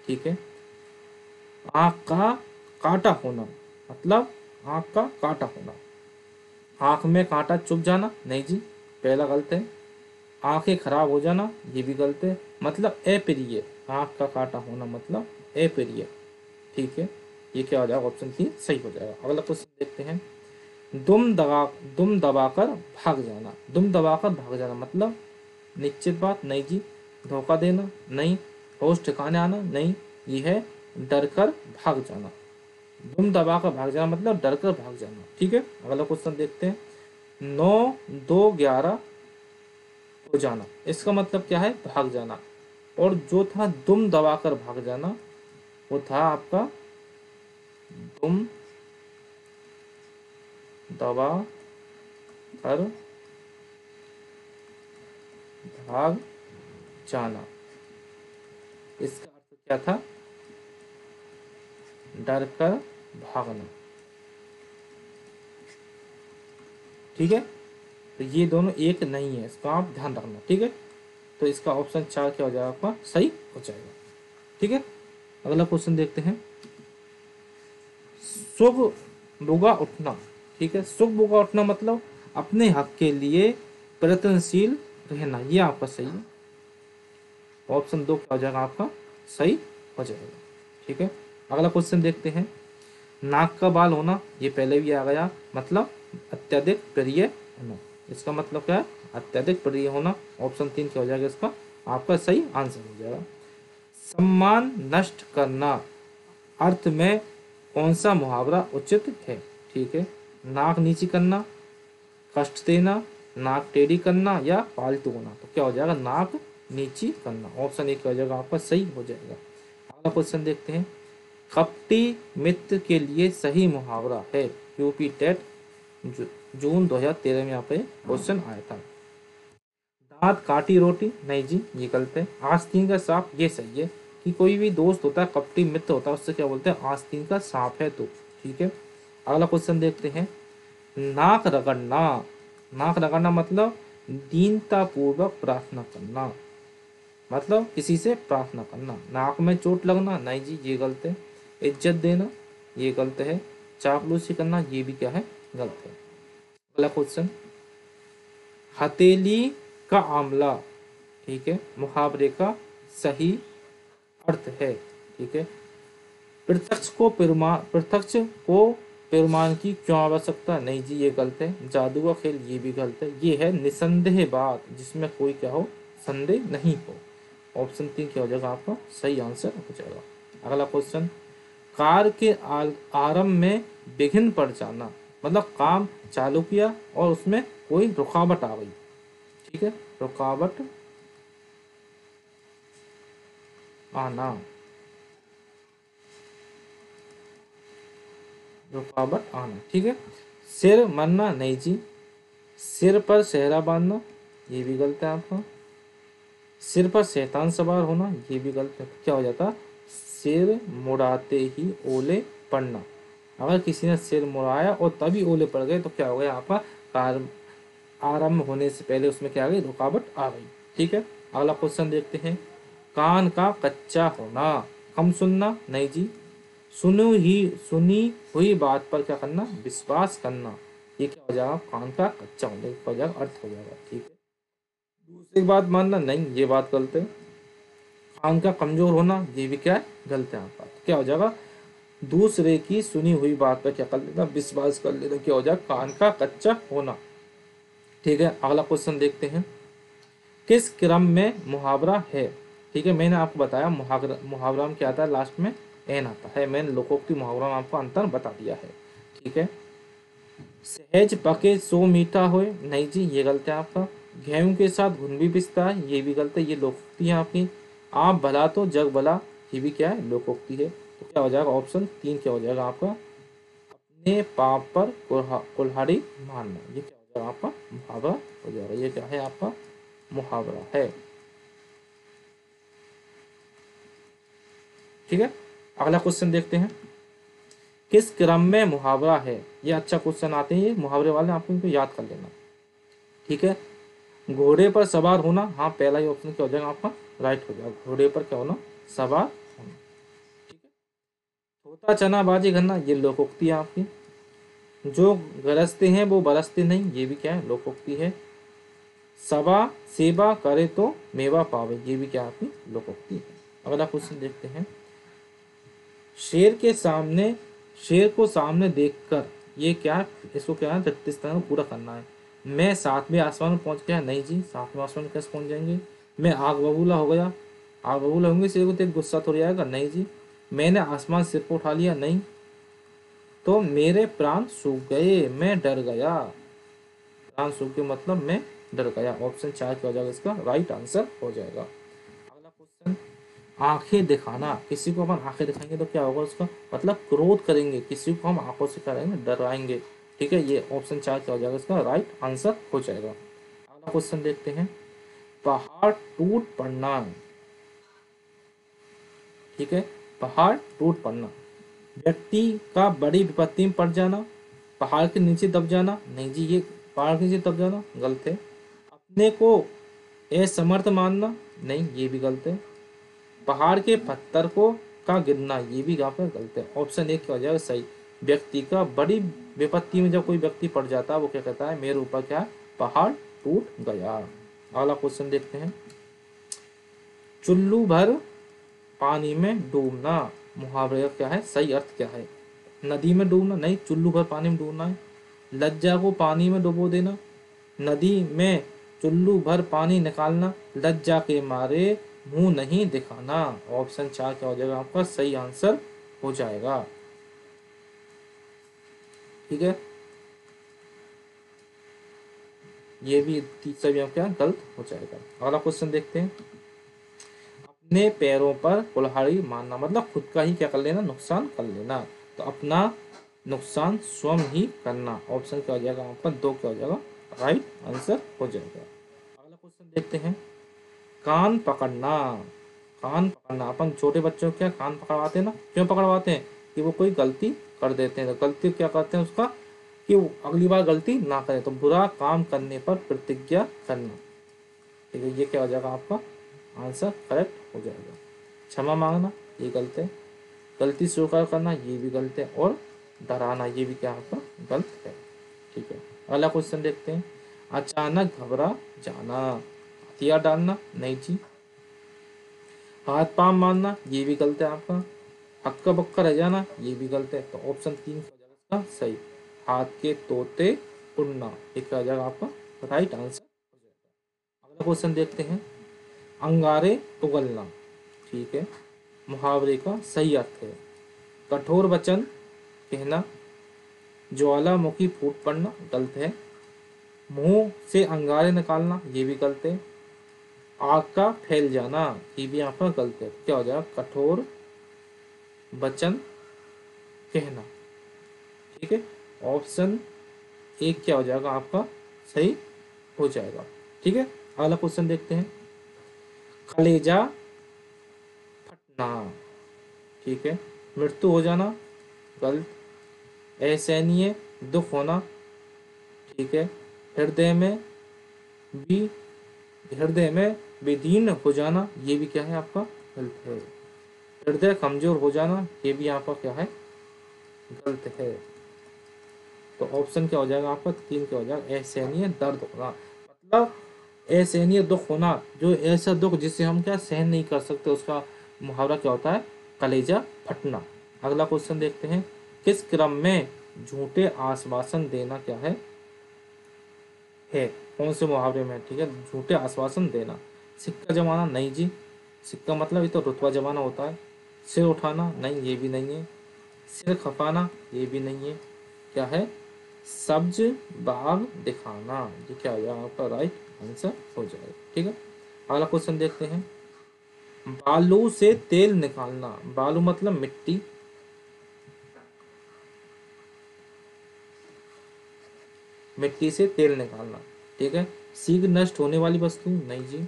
ठीक है, आंख का काटा होना मतलब आंख का काटा होना। आंख में कांटा चुभ जाना, नहीं जी पहला गलत है। आंखें खराब हो जाना ये भी गलत है, मतलब अप्रिय। आंख का काटा होना मतलब अप्रिय। ठीक है, ये क्या हो जाएगा ऑप्शन 3 सही हो जाएगा। अगला क्वेश्चन देखते हैं। दुम दबाकर भाग जाना। दुम दबाकर भाग जाना मतलब निश्चित बात, नहीं जी। धोखा देना, नहीं। होश ठिकाने आना, नहीं। ये है डर कर भाग जाना। दुम दबाकर भाग जाना मतलब डर कर भाग जाना। ठीक है, अगला क्वेश्चन देखते हैं। 9 2 11 हो जाना, इसका मतलब क्या है भाग जाना। और जो था दुम दबाकर भाग जाना वो था आपका दुम दबा कर भाग जाना, इसका अर्थ क्या था डर कर भागना। ठीक है, तो ये दोनों एक नहीं है, इसका आप ध्यान रखना। ठीक है, तो इसका ऑप्शन 4 क्या हो जाएगा आपका सही हो जाएगा। ठीक है, अगला क्वेश्चन देखते हैं। शुभ बुगा उठना। ठीक है, शुभ बुगा उठना मतलब अपने हक के लिए प्रयत्नशील रहना, ये आपका सही है। ऑप्शन 2 क्या हो जाएगा आपका सही हो जाएगा। ठीक है, अगला क्वेश्चन देखते हैं। नाक का बाल होना, ये पहले भी आ गया, मतलब अत्यधिक प्रिय होना। इसका मतलब क्या है अत्यधिक प्रिय होना। ऑप्शन 3 क्या हो जाएगा इसका आपका सही आंसर हो जाएगा। सम्मान नष्ट करना अर्थ में कौन सा मुहावरा उचित है। ठीक है, नाक नीची करना, कष्ट देना, नाक टेढ़ी करना या पालतू होना, तो क्या हो जाएगा नाक नीची करना। ऑप्शन 1 क्या हो जाएगा आपका सही हो जाएगा। अगला क्वेश्चन देखते हैं। कपटी मित्र के लिए सही मुहावरा है। यूपी टेट जून 2013 में यहाँ पे क्वेश्चन आया था। दांत काटी रोटी, नहीं जी ये गलत है। आस्तीन का सांप, ये सही है कि कोई भी दोस्त होता है कपटी मित्र होता है उससे क्या बोलते हैं आस्तीन का सांप है तो। ठीक है। अगला क्वेश्चन देखते हैं, नाक रगड़ना। नाक रगड़ना मतलब दीनता पूर्वक प्रार्थना करना, मतलब किसी से प्रार्थना करना। नाक में चोट लगना, नहीं जी ये गलत है। इज्जत देना, ये गलत है। चापलूसी करना, ये भी क्या है, गलत है। अगला क्वेश्चन, हथेली का आंवला, ठीक है, मुहावरे का सही अर्थ है। ठीक है। प्रत्यक्ष को प्रमाण की क्यों आवश्यकता, नहीं जी ये गलत है। जादू का खेल, ये भी गलत है। ये है निसंदेह बात जिसमें कोई क्या हो, संदेह नहीं हो। ऑप्शन 3 क्या हो जाएगा आपका सही आंसर हो जाएगा। अगला क्वेश्चन, कार के आरंभ में विघ्न पड़ जाना, मतलब काम चालू किया और उसमें कोई रुकावट आ गई। ठीक है, रुकावट आना, रुकावट आना। ठीक है। सिर मरना, नहीं जी। सिर पर सेहरा बांधना, ये भी गलत है आपका। सिर पर शैतान सवार होना, ये भी गलत है। क्या हो जाता, सिर मुड़ाते ही ओले पड़ना। अगर किसी ने सिर मुड़ाया और तभी ओले पड़ गए तो क्या हो गया आपका, कार आरंभ होने से पहले उसमें क्या आ गई, रुकावट आ गई। ठीक है। अगला क्वेश्चन देखते हैं, कान का कच्चा होना, कम सुनना, नहीं जी। सुनी हुई बात पर क्या करना, विश्वास करना। ये क्या हो जाएगा, कान का कच्चा होने का हो जाएगा, अर्थ हो जाएगा। ठीक है। दूसरी बात मानना, नहीं ये बात गलत है। कान का कमजोर होना, ये भी क्या है, गलत है आपका। क्या हो जाएगा, दूसरे की सुनी हुई बात पर क्या कर लेना, विश्वास कर लेना। क्या हो जाएगा, कान का कच्चा होना। ठीक है। अगला क्वेश्चन देखते हैं, किस क्रम में मुहावरा है। ठीक है, मैंने आपको बताया मुहावरा में क्या आता है, लास्ट में एन आता है। मैंने लोकोक्ति मुहावरा में आपको अंतर बता दिया है। ठीक है। सहज पके सो मीठा होए, नहीं जी ये गलत है आपका। गेहूं के साथ घुन भी पिसता है, ये भी गलत है। ये लोकोक्ति है आपकी। आप भला तो जग भला, ये भी क्या है, लोकोक्ति है। तो क्या हो जाएगा, ऑप्शन 3 क्या हो जाएगा आपका, अपने पाप पर कुल्हाड़ी मारना। ये क्या हो जाएगा आपका, मुहावरा हो जाएगा। ये क्या है आपका, मुहावरा है। ठीक है। अगला क्वेश्चन देखते हैं, किस क्रम में मुहावरा है। ये अच्छा क्वेश्चन आते हैं, ये मुहावरे वाले, आपको इनको याद कर लेना। ठीक है। घोड़े पर सवार होना, हाँ पहला ही ऑप्शन क्या हो जाएगा आपका, राइट हो जाएगा। घोड़े पर क्या होना, सवार होना। ठीक है। छोटा चना बाजी करना, ये लोकोक्ति है आपकी। जो गरजते हैं वो बरसते नहीं, ये भी क्या है, लोकोक्ति है। सबा सेवा करे तो मेवा पावे, ये भी क्या आपकी लोकोक्ति है। अगला क्वेश्चन देखते हैं, शेर के सामने, शेर को सामने देखकर, ये क्या, इसको क्या है, 33 को पूरा करना है। मैं 7वें आसमान में पहुंच गया, नहीं जी 7वें आसमान में कैसे पहुंच जाएंगे। मैं आग बबूला हो गया, आग बबूला होंगे, शेर को तो गुस्सा थोड़ी आएगा, नहीं जी। मैंने आसमान सिर पर उठा लिया, नहीं। तो मेरे प्राण सूख गए, मैं डर गया। प्राण सूख गए मतलब मैं डर गया। ऑप्शन 4 क्या हो जाएगा, इसका राइट आंसर हो जाएगा। अगला क्वेश्चन, आंखें दिखाना, किसी को अपन आंखें दिखाएंगे तो क्या होगा, उसका मतलब क्रोध करेंगे, किसी को हम आंखों से करेंगे, डराएंगे। ठीक है। ये ऑप्शन 4 क्या हो जाएगा, इसका राइट आंसर हो जाएगा। अगला क्वेश्चन देखते हैं, पहाड़ टूट पड़ना। ठीक है। पहाड़ टूट पड़ना, व्यक्ति का बड़ी विपत्ति में पड़ जाना, पहाड़ के नीचे दब जाना, नहीं जी ये पहाड़ के नीचे दब जाना गलत है। अपने को असमर्थ मानना, नहीं ये भी गलत है। पहाड़ के पत्थर को का गिरना, ये भी यहाँ पर गलत है। ऑप्शन 1 क्या हो जाएगा सही, व्यक्ति का बड़ी विपत्ति में जब कोई व्यक्ति पड़ जाता है वो क्या कहता है, मेरे ऊपर क्या पहाड़ टूट गया। अगला क्वेश्चन देखते हैं, चुल्लू भर पानी में डूबना, मुहावरे का क्या है, सही अर्थ क्या है। नदी में डूबना, नहीं चुल्लू भर पानी में डूबना है। लज्जा को पानी में डुबो देना, नदी में चुल्लू भर पानी निकालना, लज्जा के मारे मुंह नहीं दिखाना। ऑप्शन 4 क्या हो जाएगा आपका सही आंसर हो जाएगा। ठीक है। ये भी तीसरा भी आपका गलत हो जाएगा। अगला क्वेश्चन देखते हैं, अपने पैरों पर कुल्हाड़ी मारना, मतलब खुद का ही क्या कर लेना, नुकसान कर लेना। तो अपना नुकसान स्वयं ही करना। ऑप्शन क्या हो जाएगा आपका 2 क्या हो जाएगा राइट आंसर हो जाएगा। अगला क्वेश्चन देखते हैं, कान पकड़ना। कान पकड़ना, अपन छोटे बच्चों को क्या कान पकड़वाते हैं ना, क्यों पकड़वाते हैं, कि वो कोई गलती कर देते हैं। तो गलती क्या करते हैं उसका कि वो अगली बार गलती ना करें। तो बुरा काम करने पर प्रतिज्ञा करना, ठीक है, ये क्या हो जाएगा आपका आंसर करेक्ट हो जाएगा। क्षमा मांगना ये गलत है, गलती स्वीकार करना ये भी गलत है, और डराना ये भी क्या आपका गलत है, ठीक है। अगला क्वेश्चन देखते हैं। अचानक घबरा जाना, हथियार डालना नहीं जी। हाथ पांव मारना ये भी गलत है आपका। हक्का बक्का रह जाना ये भी गलत है। तो ऑप्शन 3 हो जाएगा इसका सही, हाथ के तोते उड़ना, ये क्या हो जाएगा आपका राइट आंसर हो जाएगा। अगला क्वेश्चन देखते हैं। अंगारे उगलना, ठीक है, मुहावरे का सही अर्थ है। कठोर वचन कहना, ज्वालामुखी फूट पड़ना गलत है। मुंह से अंगारे निकालना ये भी गलत है। आग का फैल जाना ये भी आपका गलत है। क्या हो जाएगा कठोर वचन कहना, ठीक है। ऑप्शन 1 क्या हो जाएगा आपका सही हो जाएगा, ठीक है। अगला क्वेश्चन देखते हैं। कलेजा फटना, ठीक है, मृत्यु हो जाना गलत। असहनीय दुख होना, ठीक है। हृदय में भी हृदय में विदीर्ण हो जाना ये भी क्या है आपका गलत है। हृदय कमजोर हो जाना ये भी आपका क्या है गलत है। तो ऑप्शन क्या हो जाएगा आपका 3 क्या हो जाएगा असहनीय दर्द होना, मतलब असहनीय दुख होना, जो ऐसा दुख जिसे हम क्या सहन नहीं कर सकते, उसका मुहावरा क्या होता है कलेजा फटना। अगला क्वेश्चन देखते हैं। किस क्रम में झूठे आश्वासन देना क्या है कौन से मुहावरे में, ठीक है, झूठे आश्वासन देना। सिक्का जमाना नहीं जी, सिक्का मतलब ये तो रुतबा जमाना होता है। सिर उठाना नहीं ये भी नहीं है। सिर खपाना ये भी नहीं है। क्या है सब्ज बाग दिखाना, ये क्या हो जाएगा आपका राइट आंसर हो जाएगा, ठीक है। अगला क्वेश्चन देखते हैं। बालू से तेल निकालना, बालू मतलब मिट्टी, मिट्टी से तेल निकालना, ठीक है। शीघ्र नष्ट होने वाली वस्तु नहीं जी।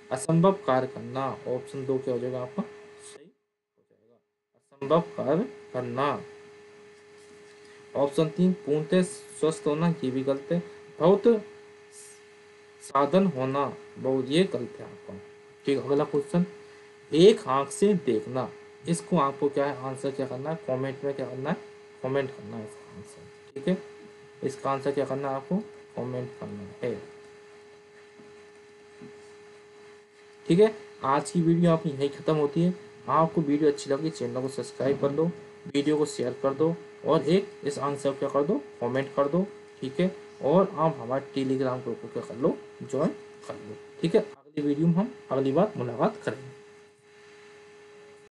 असंभव कार्य करना, ऑप्शन 2 क्या हो जाएगा आपका सही हो जाएगा, असंभव कार्य करना। ऑप्शन 3 पूर्णतः स्वस्थ होना ये भी गलत है। बहुत साधन होना बहुत ये गलत है आपका, ठीक है। अगला क्वेश्चन। एक आंख से देखना, इसको आपको क्या है आंसर क्या करना है कमेंट में क्या करना है कमेंट करना है इसका आंसर, ठीक है। इसका आंसर क्या करना है आपको कमेंट करना है, ठीक है। आज की वीडियो आपकी यही खत्म होती है। आपको वीडियो अच्छी लगी चैनल को सब्सक्राइब कर दो, वीडियो को शेयर कर दो, और एक इस आंसर क्या कर दो कमेंट कर दो, ठीक है। और आप हमारे टेलीग्राम ग्रुप को क्या कर लो ज्वाइन कर लो, ठीक है। अगली वीडियो में हम अगली बार मुलाकात करेंगे।